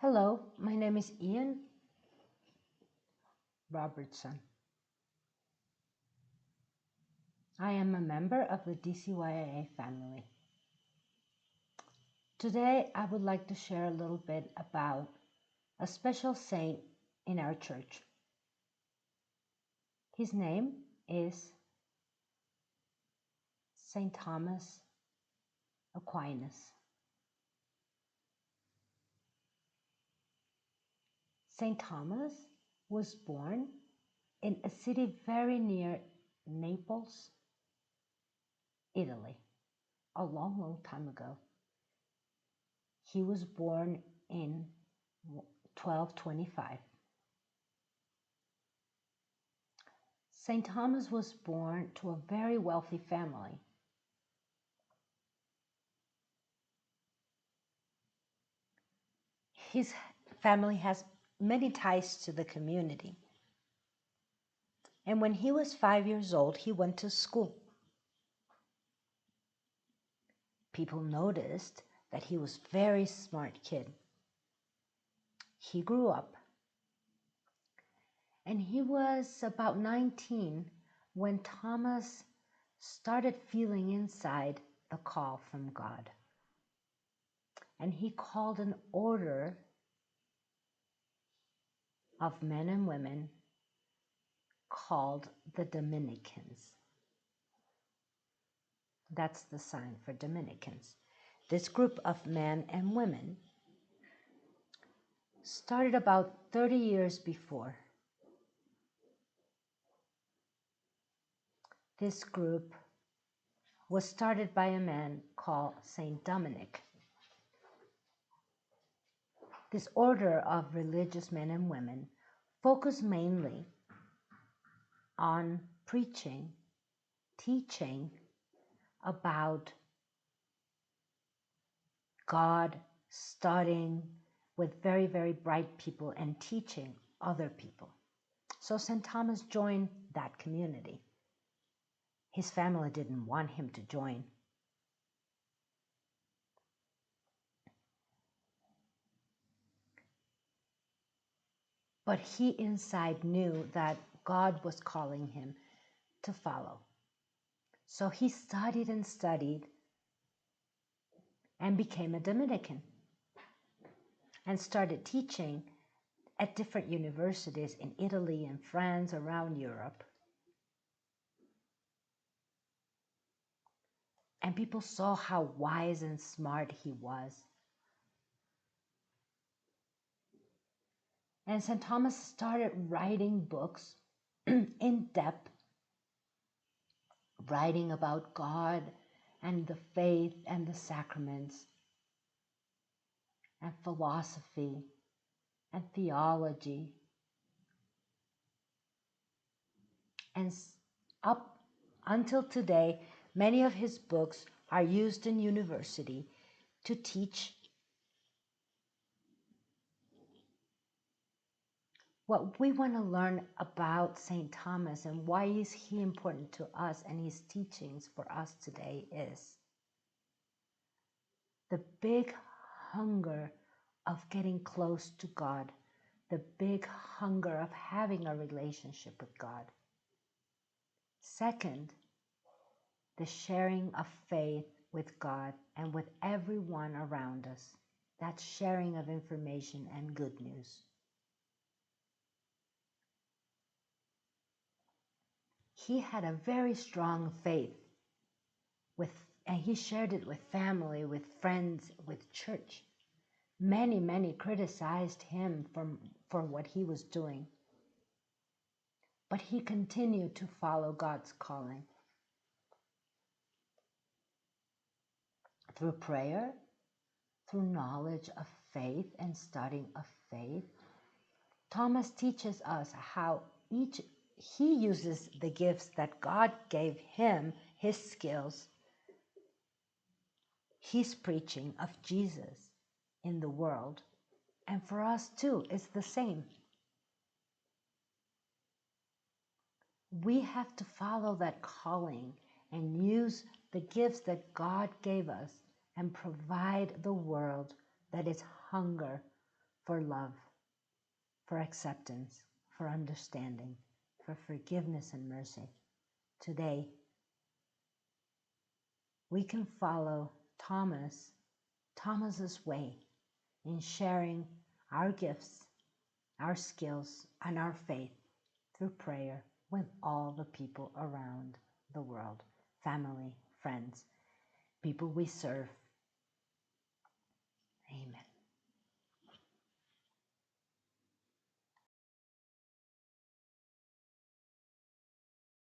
Hello, my name is Ian Robertson. I am a member of the DCYIA family. Today, I would like to share a little bit about a special saint in our church. His name is Saint Thomas Aquinas. Saint Thomas was born in a city very near Naples, Italy, a long, long time ago. He was born in 1225. St. Thomas was born to a very wealthy family. His family has many ties to the community. And when he was 5 years old, he went to school. People noticed that he was a very smart kid. He grew up, and he was about 19 when Thomas started feeling inside the call from God. And he called an order of men and women called the Dominicans. That's the sign for Dominicans. This group of men and women started about 30 years before. This group was started by a man called Saint Dominic. This order of religious men and women focused mainly on preaching, teaching about God, studying with very, very bright people and teaching other people. So St. Thomas joined that community. His family didn't want him to join. But he inside knew that God was calling him to follow. So he studied and studied and became a Dominican and started teaching at different universities in Italy and France, around Europe. And people saw how wise and smart he was. And St. Thomas started writing books in depth, writing about God and the faith and the sacraments and philosophy and theology. And up until today, many of his books are used in university to teach what we want to learn about St. Thomas and why is he important to us and his teachings for us today is the big hunger of getting close to God, the big hunger of having a relationship with God. Second, the sharing of faith with God and with everyone around us. That sharing of information and good news. He had a very strong faith and he shared it with family, with friends, with church. Many criticized him for what he was doing. But he continued to follow God's calling. Through prayer, through knowledge of faith and studying of faith, Thomas teaches us how he uses the gifts that God gave him, his skills, his preaching of Jesus in the world. And for us too, it's the same. We have to follow that calling and use the gifts that God gave us and provide the world that is hunger for love, for acceptance, for understanding, for forgiveness and mercy. Today, we can follow Thomas's way in sharing our gifts, our skills, and our faith through prayer with all the people around the world, family, friends, people we serve,